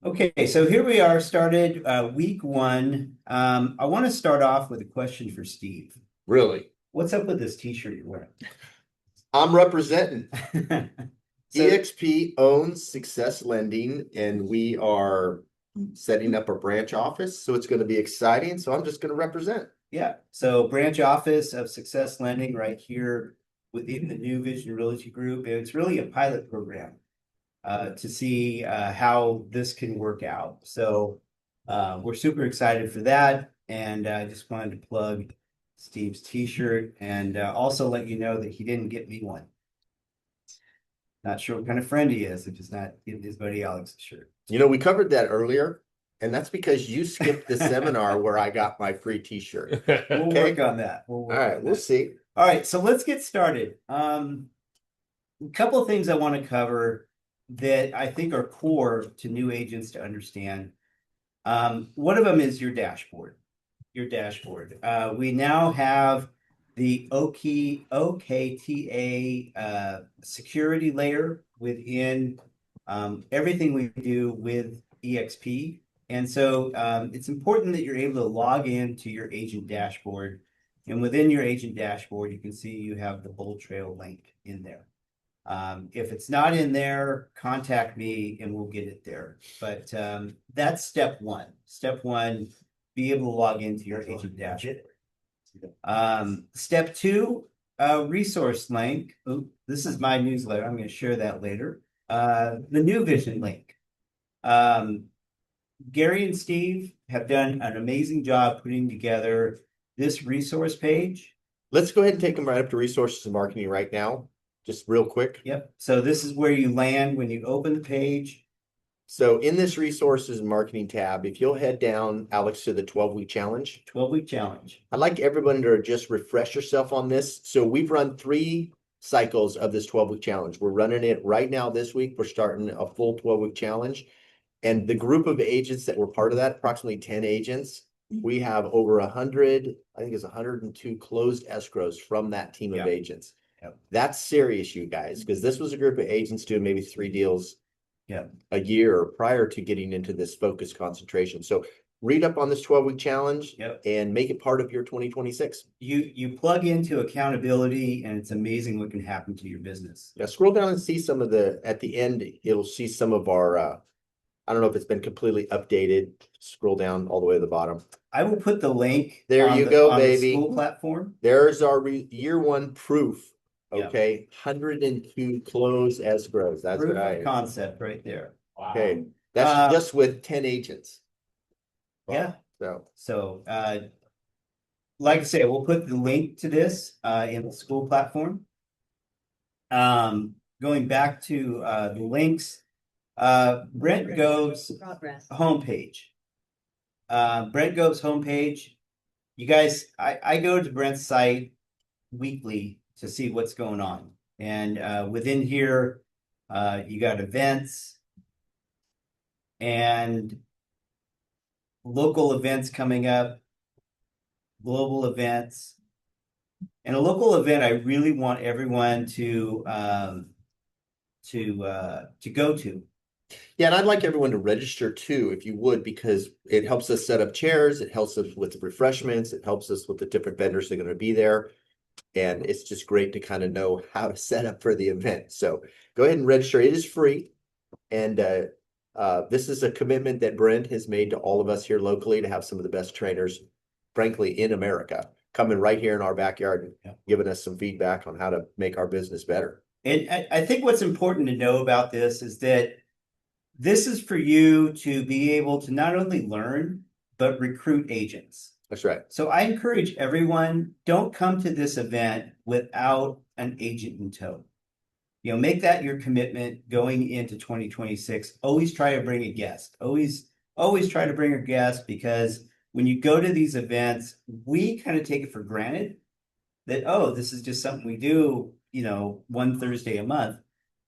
Okay, so here we are, started week one. I want to start off with a question for Steve. Really? What's up with this t-shirt you're wearing? I'm representing. So, EXP owns Success Lending, and we are setting up a branch office. So it's going to be exciting. So I'm just going to represent. yeah, so branch office of Success Lending right here within the New Vision Realty Group. It's really a pilot program to see how this can work out. So we're super excited for that. And I just wanted to plug Steve's t-shirt and also let you know that he didn't get me one. Not sure what kind of friend he is if he's not getting his buddy Alex's shirt. We covered that earlier, and that's because you skipped the seminar where I got my free t-shirt. We'll work on that. All right, we'll see. All right, so let's get started. A couple of things I want to cover that I think are core to new agents to understand. One of them is your dashboard. Your dashboard. We now have the OKTA security layer within everything we do with EXP. And so it's important that you're able to log into your agent dashboard. And within your agent dashboard, you can see you have the BoldTrail link in there. If it's not in there, contact me and we'll get it there. But that's step one. Step one, be able to log into your agent dashboard. Step two, resource link. Ooh, this is my newsletter. I'm going to share that later. The New Vision link. Gary and Steve have done an amazing job putting together this resource page. Let's go ahead and take them right up to resources and marketing right now, just real quick. Yep. So this is where you land when you open the page. So in this resources and marketing tab, if you'll head down, Alex, to the 12-week challenge. 12-week challenge. I'd like everyone to just refresh yourself on this. So we've run 3 cycles of this 12-week challenge. We're running it right now this week. We're starting a full 12-week challenge. And the group of agents that were part of that, approximately 10 agents, we have over 100, I think it's 102 closed escrows from that team of agents. Yep. That's serious, you guys, because this was a group of agents doing maybe 3 deals a year prior to getting into this focused concentration. So read up on this 12-week challenge and make it part of your 2026. You plug into accountability and it's amazing what can happen to your business. Yeah, scroll down and see some of at the end, it'll see some of our, I don't know if it's been completely updated. Scroll down all the way to the bottom. I will put the link. There you go, baby. The school platform. There's our year one proof. Okay, 102 closed escrows. That's Proof right. of concept right there. Wow. Okay, that's just with 10 agents. Wow. Yeah. So, like I say, we'll put the link to this in the school platform. Going back to the links, Brent Gove's homepage. Brent Gove's homepage. You guys, I go to Brent's site weekly to see what's going on. And within here, you got events and local events coming up, global events. And a local event I really want everyone to go to. Yeah, and I'd like everyone to register too, if you would, because it helps us set up chairs, it helps us with the refreshments, it helps us with the different vendors that are going to be there. And it's just great to kind of know how to set up for the event. So go ahead and register. It is free. And this is a commitment that Brent has made to all of us here locally to have some of the best trainers, frankly, in America, coming right here in our backyard and giving us some feedback on how to make our business better. And I think what's important to know about this is that this is for you to be able to not only learn, but recruit agents. That's right. So I encourage everyone, don't come to this event without an agent in tow. Make that your commitment going into 2026. Always try to bring a guest. Always try to bring a guest, because when you go to these events, we kind of take it for granted that, this is just something we do, one Thursday a month.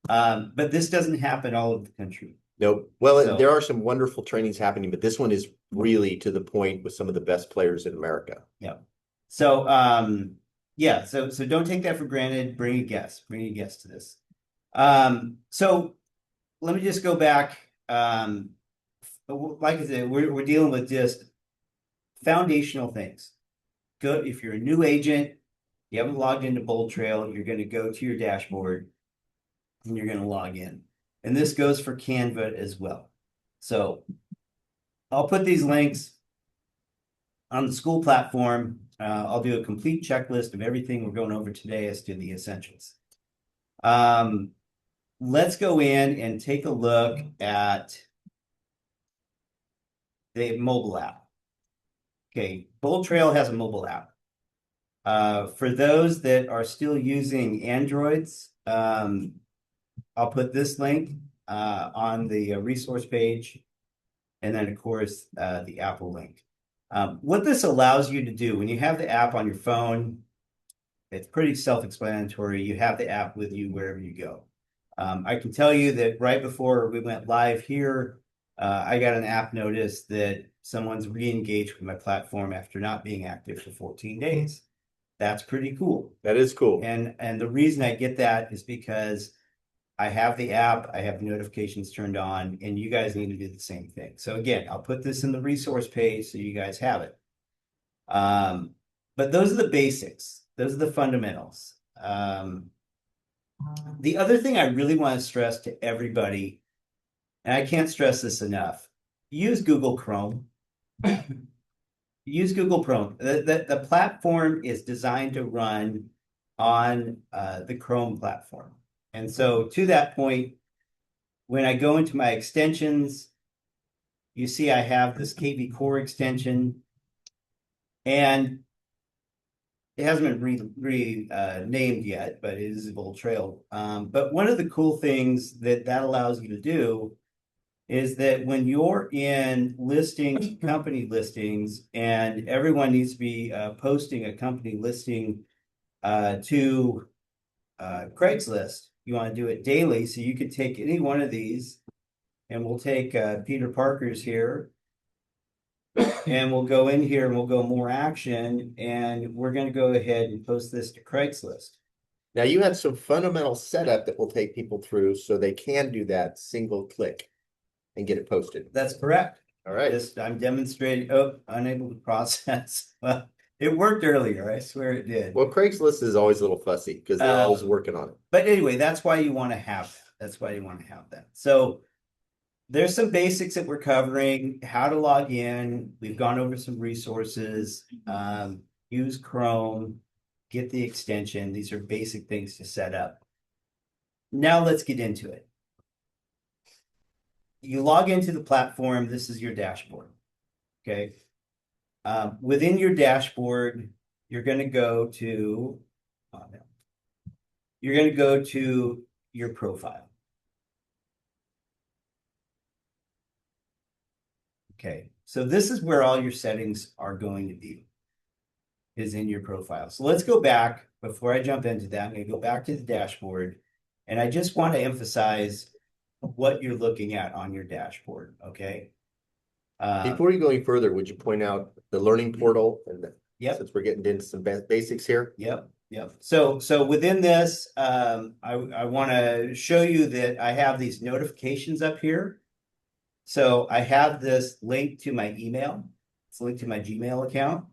But this doesn't happen all over the country. Nope. Well, there are some wonderful trainings happening, but this one is really to the point with some of the best players in America. Yeah. So, so don't take that for granted. Bring a guest to this. So let me just go back. like I said, we're dealing with just foundational things. Go if you're a new agent, you haven't logged into BoldTrail, you're going to go to your dashboard and you're going to log in. And this goes for Canva as well. So I'll put these links on the school platform. I'll do a complete checklist of everything we're going over today as to the essentials. Let's go in and take a look at the mobile app. Okay, BoldTrail has a mobile app. For those that are still using Androids, I'll put this link on the resource page, and then of course the Apple link. What this allows you to do when you have the app on your phone, it's pretty self-explanatory. You have the app with you wherever you go. I can tell you that right before we went live here, I got an app notice that someone's re-engaged with my platform after not being active for 14 days. That's pretty cool. That is cool. And the reason I get that is because I have the app, I have notifications turned on, and you guys need to do the same thing. So again, I'll put this in the resource page so you guys have it. But those are the basics. Those are the fundamentals. The other thing I really want to stress to everybody, and I can't stress this enough, use Google Chrome. Use Google Chrome. The platform is designed to run on the Chrome platform. And so to that point, when I go into my extensions, you see I have this KV Core extension, and it hasn't been renamed yet, but it is BoldTrail. But one of the cool things that allows you to do is that when you're in listings, company listings, and everyone needs to be posting a company listing to Craigslist, you want to do it daily. So you could take any one of these, and we'll take Peter Parker's here, and we'll go in here and we'll go more action, and we're going to go ahead and post this to Craigslist. Now you have some fundamental setup that will take people through so they can do that single click and get it posted. That's correct. All right. I'm demonstrating. Oh, unable to process. Well, it worked earlier. I swear it did. Well, Craigslist is always a little fussy because they're always working on it. But anyway, that's why you want to have that. That's why you want to have that. So there's some basics that we're covering, how to log in. We've gone over some resources, use Chrome, get the extension. These are basic things to set up. Now let's get into it. You log into the platform. This is your dashboard. Okay. Within your dashboard, you're going to go to your profile. Okay, so this is where all your settings are going to be, is in your profile. So let's go back. Before I jump into that, I'm going to go back to the dashboard, and I just want to emphasize what you're looking at on your dashboard, okay? Before you go any further, would you point out the learning portal? And yep. Since we're getting into some basics here. Yep. So within this, I want to show you that I have these notifications up here. So I have this link to my email. It's linked to my Gmail account.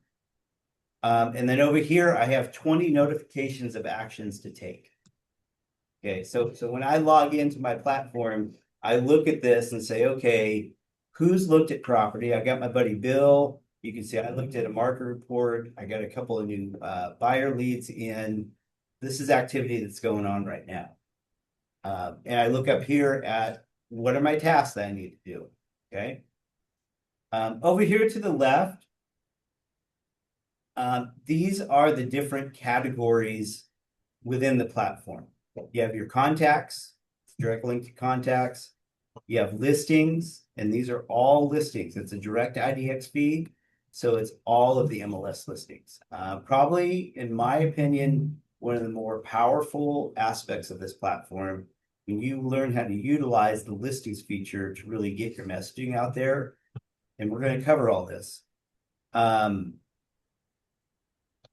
And then over here, I have 20 notifications of actions to take. Okay, so when I log into my platform, I look at this and say, okay, who's looked at property? I got my buddy Bill. You can see I looked at a market report. I got a couple of new buyer leads in. This is activity that's going on right now. And I look up here at what are my tasks that I need to do, okay? Over here to the left, these are the different categories within the platform. You have your contacts, direct link to contacts. You have listings, and these are all listings. It's a direct IDX feed, so it's all of the MLS listings. Probably, in my opinion, one of the more powerful aspects of this platform, when you learn how to utilize the listings feature to really get your messaging out there, and we're going to cover all this,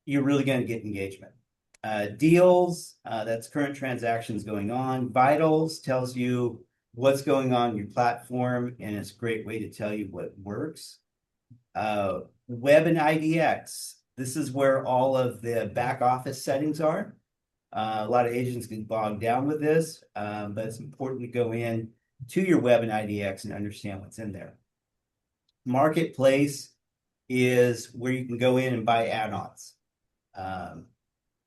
you're really going to get engagement. Deals, that's current transactions going on. Vitals tells you what's going on in your platform, and it's a great way to tell you what works. Web and IDX. This is where all of the back office settings are. A lot of agents get bogged down with this, but it's important to go in to your web and IDX and understand what's in there. Marketplace is where you can go in and buy add-ons.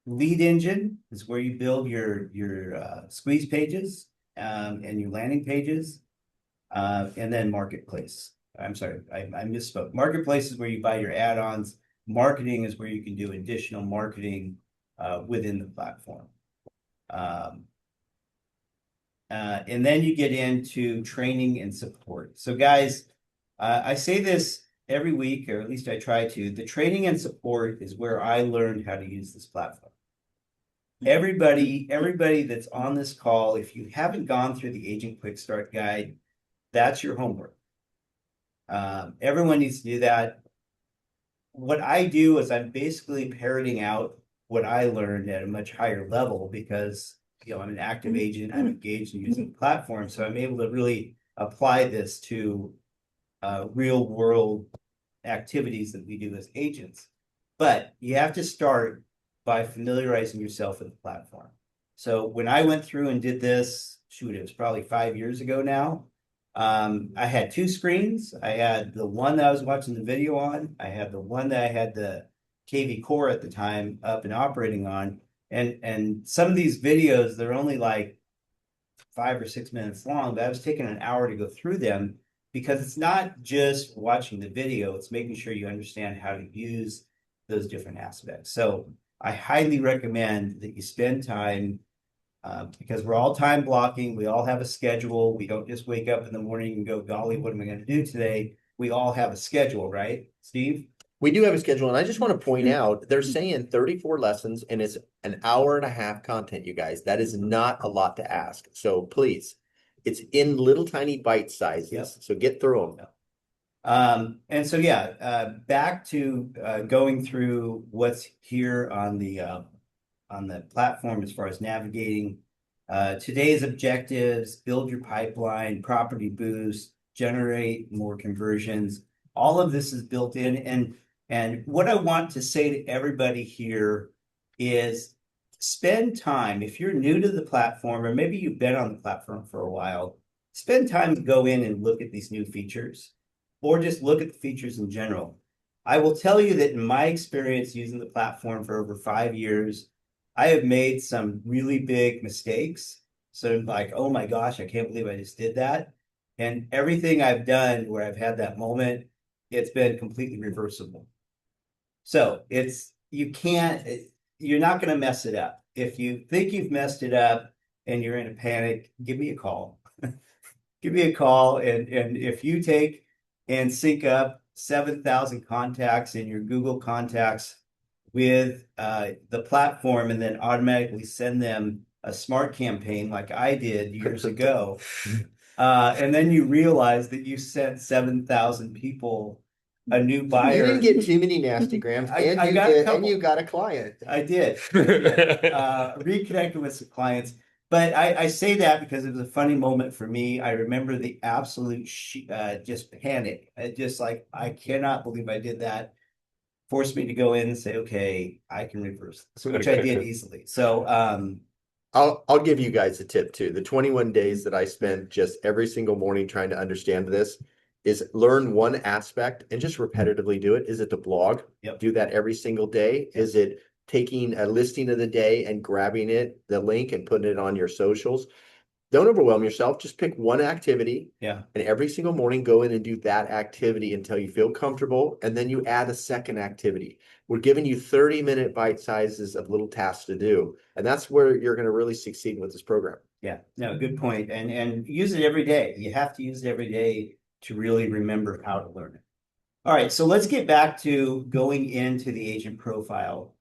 Lead engine is where you build your squeeze pages and your landing pages. And then marketplace. I'm sorry, I misspoke. Marketplace is where you buy your add-ons. Marketing is where you can do additional marketing within the platform. And then you get into training and support. So guys, I say this every week, or at least I try to. The training and support is where I learned how to use this platform. Everybody that's on this call, if you haven't gone through the Agent Quick Start Guide, that's your homework. Everyone needs to do that. What I do is I'm basically parroting out what I learned at a much higher level because I'm an active agent, I'm engaged in using the platform, so I'm able to really apply this to real world activities that we do as agents. But you have to start by familiarizing yourself with the platform. So when I went through and did this, it was probably 5 years ago now. I had two screens. I had the one that I was watching the video on. I had the one that I had the KV core at the time up and operating on. And some of these videos, they're only like 5 or 6 minutes long, but I was taking an hour to go through them because it's not just watching the video, it's making sure you understand how to use those different aspects. So I highly recommend that you spend time because we're all time blocking. We all have a schedule. We don't just wake up in the morning and go, golly, what am I going to do today? We all have a schedule, right, Steve? We do have a schedule, and I just want to point out they're saying 34 lessons, and it's an hour and a half content, you guys. That is not a lot to ask. So please, it's in little tiny bite sizes. Yep. So get through them. And so, back to going through what's here on the platform as far as navigating. Today's objectives: build your pipeline, property boost, generate more conversions. All of this is built in. And what I want to say to everybody here is spend time. If you're new to the platform, or maybe you've been on the platform for a while, spend time to go in and look at these new features, or just look at the features in general. I will tell you that in my experience using the platform for over 5 years, I have made some really big mistakes. So like, oh my gosh, I can't believe I just did that. And everything I've done where I've had that moment, it's been completely reversible. So you're not going to mess it up. If you think you've messed it up and you're in a panic, give me a call. Give me a call. And if you take and sync up 7,000 contacts in your Google contacts with the platform and then automatically send them a smart campaign like I did years ago, and then you realize that you sent 7,000 people a new buyer. You didn't get too many nasty grams, and you got a client. I did. Reconnected with some clients. But I say that because it was a funny moment for me. I remember the absolute just panic. Just like, I cannot believe I did that. Forced me to go in and say, okay, I can reverse this, which I did easily. So I'll give you guys a tip too. The 21 days that I spent just every single morning trying to understand this is learn one aspect and just repetitively do it. Is it the blog? Yep. Do that every single day. Yep. Is it taking a listing of the day and grabbing the link and putting it on your socials? Don't overwhelm yourself. Just pick one activity. Yeah. And every single morning, go in and do that activity until you feel comfortable. And then you add a second activity. We're giving you 30-minute bite sizes of little tasks to do. And that's where you're going to really succeed with this program. Yeah, no, good point. And use it every day. You have to use it every day to really remember how to learn it. All right, so let's get back to going into the agent profile.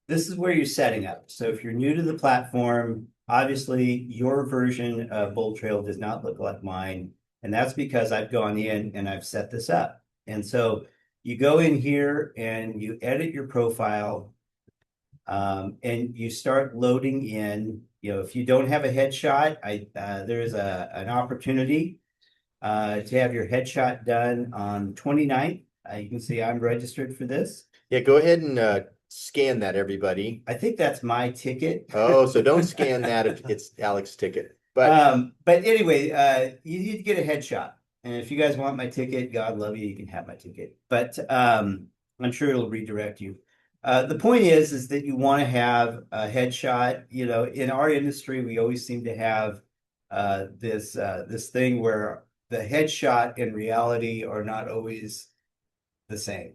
This is where you're setting up. So if you're new to the platform, obviously your version of BoldTrail does not look like mine. And that's because I've gone in and I've set this up. And so you go in here and you edit your profile, and you start loading in if you don't have a headshot, there's an opportunity to have your headshot done on 29th. You can see I'm registered for this. Yeah, go ahead and scan that, everybody. I think that's my ticket. Oh, so don't scan that if it's Alex's ticket. But But anyway, you need to get a headshot. And if you guys want my ticket, God love you, you can have my ticket. But I'm sure it'll redirect you. The point is that you want to have a headshot. In our industry, we always seem to have this thing where the headshot and reality are not always the same.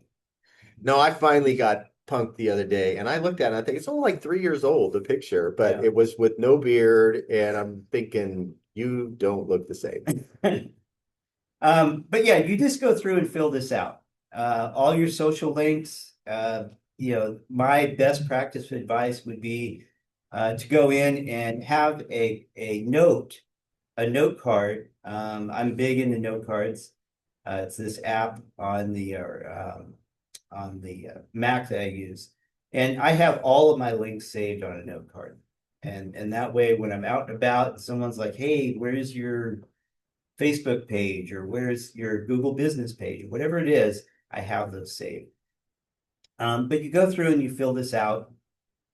no, I finally got punked the other day, and I looked at it, and I think it's only like 3 years old, the picture, but Yeah. it was with no beard, and I'm thinking, you don't look the same. But yeah, you just go through and fill this out. All your social links. My best practice advice would be to go in and have a note card. I'm big into note cards. It's this app on the Mac that I use, and I have all of my links saved on a note card. And that way, when I'm out and about, someone's like, "Hey, where's your Facebook page or where's your Google business page?" or whatever it is, I have those saved. But you go through and you fill this out.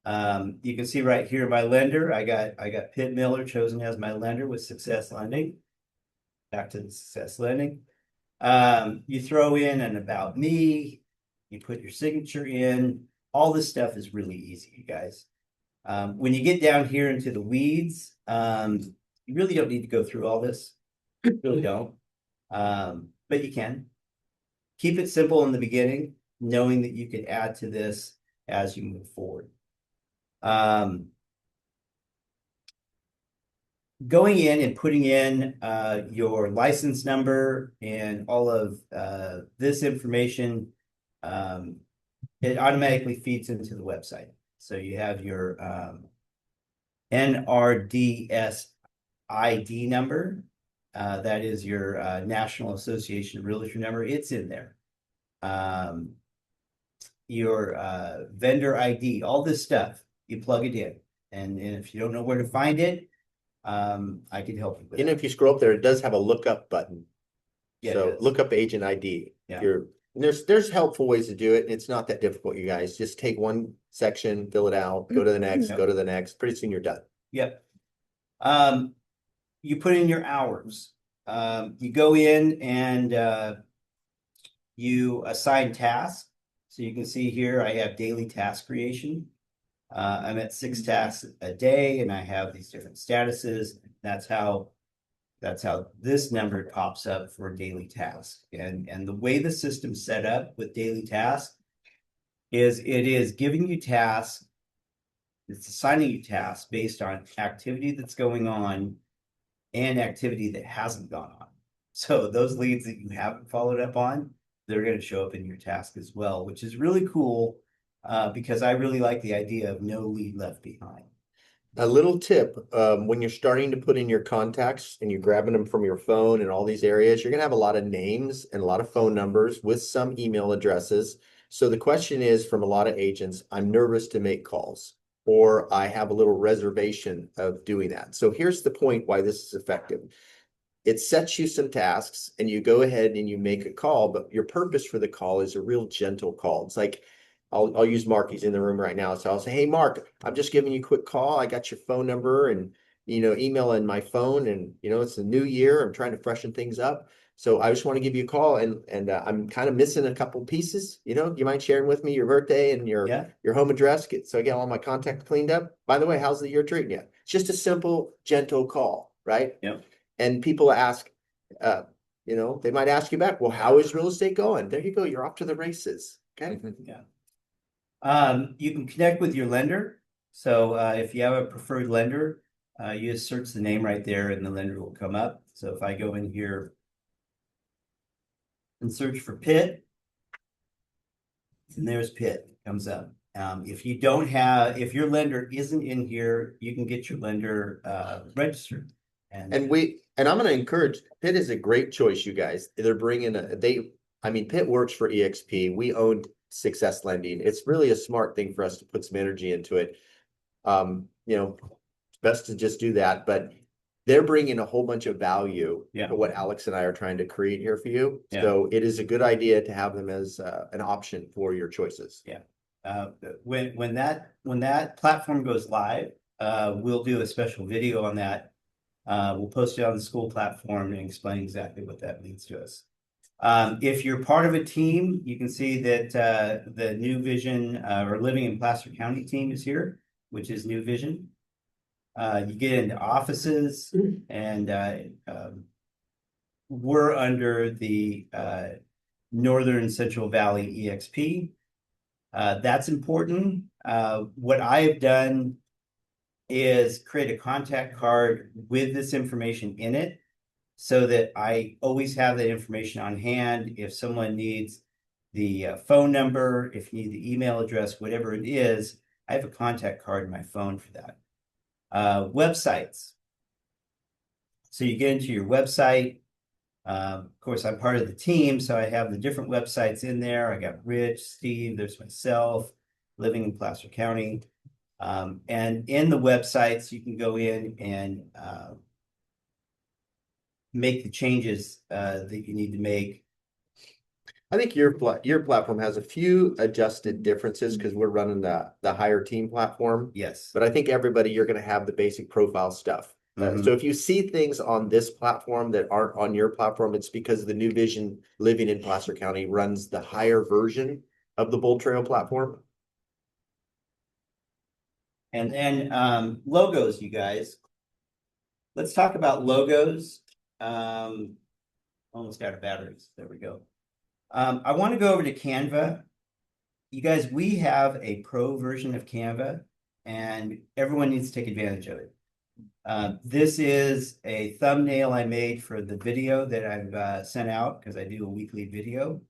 You can see right here my lender. I got Pitt Miller chosen as my lender with Success Lending. Back to the Success Lending. You throw in an about me. You put your signature in. All this stuff is really easy, you guys. When you get down here into the weeds, you really don't need to go through all this. You really don't. But you can. Keep it simple in the beginning, knowing that you can add to this as you move forward. Going in and putting in your license number and all of this information, it automatically feeds into the website. So you have your NRDS ID number. That is your National Association of Realtor number. It's in there. Your vendor ID, all this stuff, you plug it in. And if you don't know where to find it, I can help you with And it. if you scroll up there, it does have a lookup button. Yeah, So look up agent ID. Yeah. There's helpful ways to do it. It's not that difficult, you guys. Just take one section, fill it out, go to the next, Yep. go to the next. Pretty soon you're done. Yep. You put in your hours. You go in and you assign tasks. So you can see here I have daily task creation. I'm at 6 tasks a day, and I have these different statuses. That's how this number pops up for daily tasks. And the way the system's set up with daily tasks is it is giving you tasks, it's assigning you tasks based on activity that's going on and activity that hasn't gone on. So those leads that you haven't followed up on, they're going to show up in your task as well, which is really cool because I really like the idea of no lead left behind. A little tip, when you're starting to put in your contacts and you're grabbing them from your phone and all these areas, you're going to have a lot of names and a lot of phone numbers with some email addresses. So the question is from a lot of agents, I'm nervous to make calls, or I have a little reservation of doing that. So here's the point why this is effective. It sets you some tasks and you go ahead and you make a call, but your purpose for the call is a real gentle call. It's like, I'll use Mark. He's in the room right now. So I'll say, hey, Mark, I'm just giving you a quick call. I got your phone number and, email in my phone, and, it's a new year. I'm trying to freshen things up. So I just want to give you a call, and I'm kind of missing a couple pieces. Do you mind sharing with me your birthday and your home address? So I get all my contacts cleaned up. By the way, how's the year treating you? It's just a simple, gentle call, right? Yeah. And people ask, they might ask you back, well, how is real estate going? There you go. You're off to the races. Okay. Yeah. You can connect with your lender. So if you have a preferred lender, you just search the name right there and the lender will come up. So if I go in here and search for Pitt, and there's Pitt, comes up. If your lender isn't in here, you can get your lender registered. And I'm going to encourage, Pitt is a great choice, you guys. They're bringing Pitt works for EXP. We own Success Lending. It's really a smart thing for us to put some energy into it. It's best to just do that. But they're bringing a whole bunch of value Yeah. to what Alex and I are trying to create here for you. Yeah. So it is a good idea to have them as an option for your choices. Yeah. When that platform goes live, we'll do a special video on that. We'll post it on the school platform and explain exactly what that means to us. If you're part of a team, you can see that the New Vision or Living in Placer County team is here, which is New Vision. You get into offices, and we're under the Northern Central Valley EXP. That's important. What I've done is create a contact card with this information in it so that I always have that information on hand. If someone needs the phone number, if you need the email address, whatever it is, I have a contact card in my phone for that. Websites. So you get into your website. Of course, I'm part of the team, so I have the different websites in there. I got Rich, Steve, there's myself, living in Placer County. And in the websites, you can go in and make the changes that you need to make. I think your platform has a few adjusted differences because we're running the higher team platform. Yes. But I think everybody, you're going to have the basic profile stuff. So if you see things on this platform that aren't on your platform, it's because the New Vision Living in Placer County runs the higher version of the BoldTrail platform. And then logos, you guys. Let's talk about logos. Almost out of batteries. There we go. I want to go over to Canva. You guys, we have a pro version of Canva, and everyone needs to take advantage of it. This is a thumbnail I made for the video that I've sent out because I do a weekly video.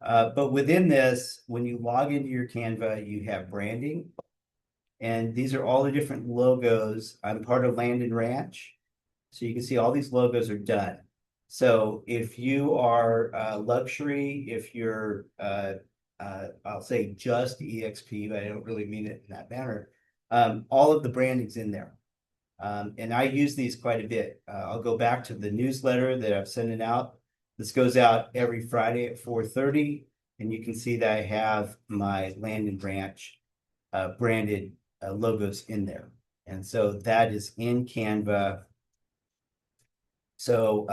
But within this, when you log into your Canva, you have branding. And these are all the different logos. I'm part of Land and Ranch. So you can see all these logos are done. So if you are luxury, if you're, I'll say just EXP, but I don't really mean it in that manner, all of the branding's in there. And I use these quite a bit. I'll go back to the newsletter that I'm sending out. This goes out every Friday at 4:30, and you can see that I have my Land and Ranch branded logos in there. And so that is in Canva. So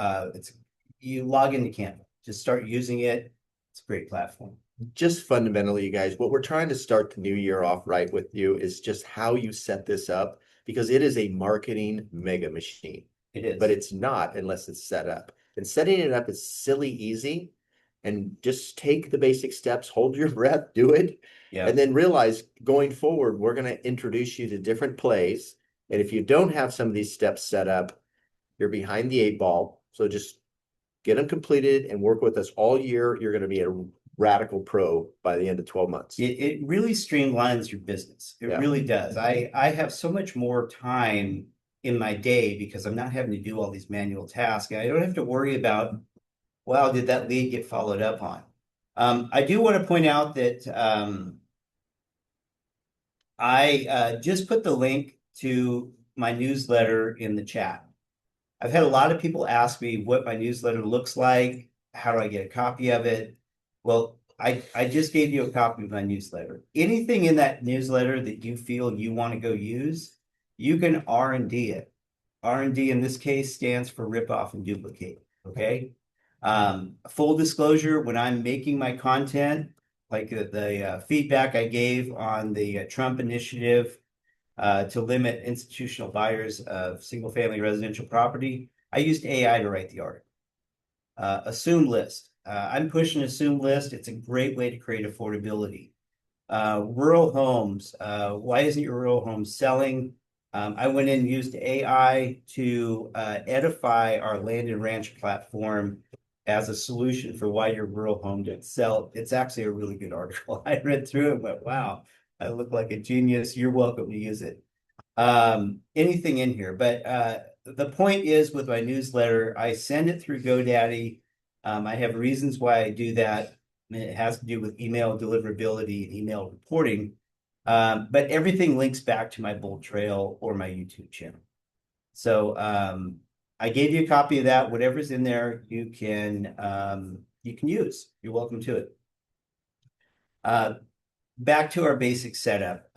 you log into Canva, just start using it. It's a great platform. Just fundamentally, you guys, what we're trying to start the new year off right with you is just how you set this up, because it is a marketing mega machine. It is. But it's not unless it's set up. And setting it up is silly easy. And just take the basic steps, hold your breath, do it. Yeah. And then realize going forward, we're going to introduce you to different plays. And if you don't have some of these steps set up, you're behind the 8 ball. So just get them completed and work with us all year. You're going to be a radical pro by the end of 12 months. It really streamlines your business. It really does. I have so much more time in my day because I'm not having to do all these manual tasks. I don't have to worry about, wow, did that lead get followed up on? I do want to point out that I just put the link to my newsletter in the chat. I've had a lot of people ask me what my newsletter looks like. How do I get a copy of it? Well, I just gave you a copy of my newsletter. Anything in that newsletter that you feel you want to go use, you can R&D it. R&D in this case stands for rip off and duplicate. Okay. Full disclosure, when I'm making my content, like the feedback I gave on the Trump initiative to limit institutional buyers of single-family residential property, I used AI to write the article. Assume list. I'm pushing assume list. It's a great way to create affordability. Rural homes. Why isn't your rural home selling? I went in and used AI to edify our Land and Ranch platform as a solution for why your rural home didn't sell. It's actually a really good article. I read through it and went, wow, I look like a genius. You're welcome to use it. Anything in here. But the point is with my newsletter, I send it through GoDaddy. I have reasons why I do that. It has to do with email deliverability and email reporting. But everything links back to my BoldTrail or my YouTube channel. So I gave you a copy of that. Whatever's in there, you can use. You're welcome to it. Back to our basic setup.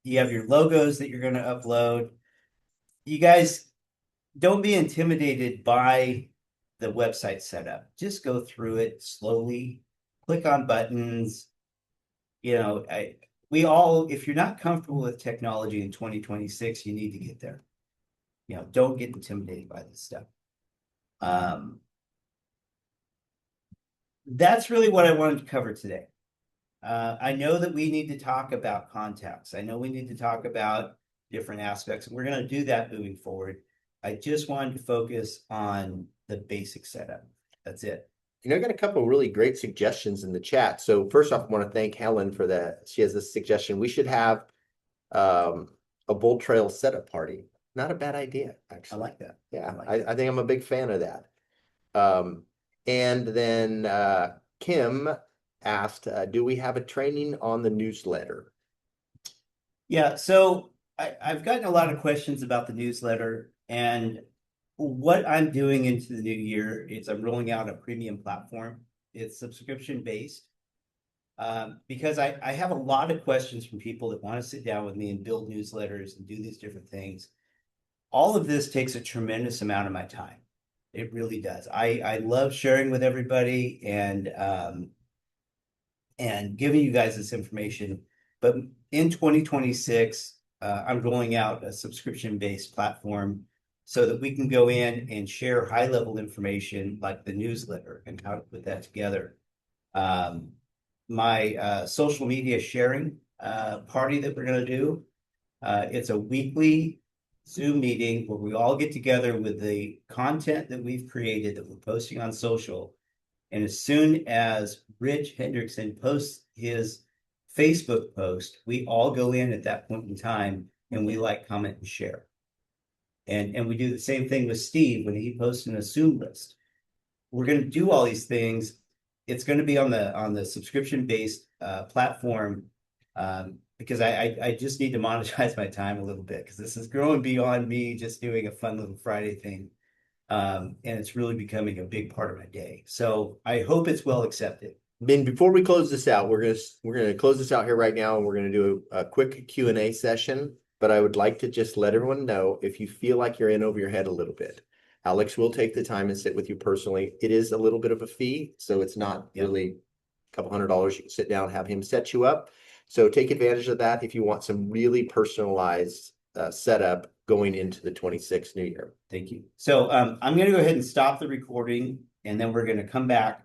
You have your logos that you're going to upload. You guys don't be intimidated by the website setup. Just go through it slowly, click on buttons. You know, if you're not comfortable with technology in 2026, you need to get there. You know, don't get intimidated by this stuff. That's really what I wanted to cover today. I know that we need to talk about contacts. I know we need to talk about different aspects, and we're going to do that moving forward. I just wanted to focus on the basic setup. That's it. You know, I got a couple of really great suggestions in the chat. So first off, I want to thank Helen for that. She has this suggestion. We should have a BoldTrail setup party. Not a bad idea, actually. I like that. Yeah, I think I'm a big fan of that. And then Kim asked, do we have a training on the newsletter? Yeah, so I've gotten a lot of questions about the newsletter, and what I'm doing into the new year is I'm rolling out a premium platform. It's subscription based. Because I have a lot of questions from people that want to sit down with me and build newsletters and do these different things. All of this takes a tremendous amount of my time. It really does. I love sharing with everybody and giving you guys this information. But in 2026, I'm rolling out a subscription-based platform so that we can go in and share high-level information like the newsletter and how to put that together. My social media sharing party that we're going to do, it's a weekly Zoom meeting where we all get together with the content that we've created that we're posting on social. And as soon as Rich Hendrickson posts his Facebook post, we all go in at that point in time and we like, comment, and share. And we do the same thing with Steve when he posts an assume list. We're going to do all these things. It's going to be on the subscription based platform because I just need to monetize my time a little bit because this is growing beyond me just doing a fun little Friday thing. And it's really becoming a big part of my day. So I hope it's well accepted. Ben, before we close this out, we're gonna close this out here right now, and we're gonna do a quick Q&A session. But I would like to just let everyone know if you feel like you're in over your head a little bit, Alex will take the time and sit with you personally. It is a little bit of a fee, so it's not really a couple $100. You can sit down, have him set you up. So take advantage of that if you want some really personalized setup going into the 26th new year. Thank you. So I'm going to go ahead and stop the recording, and then we're going to come back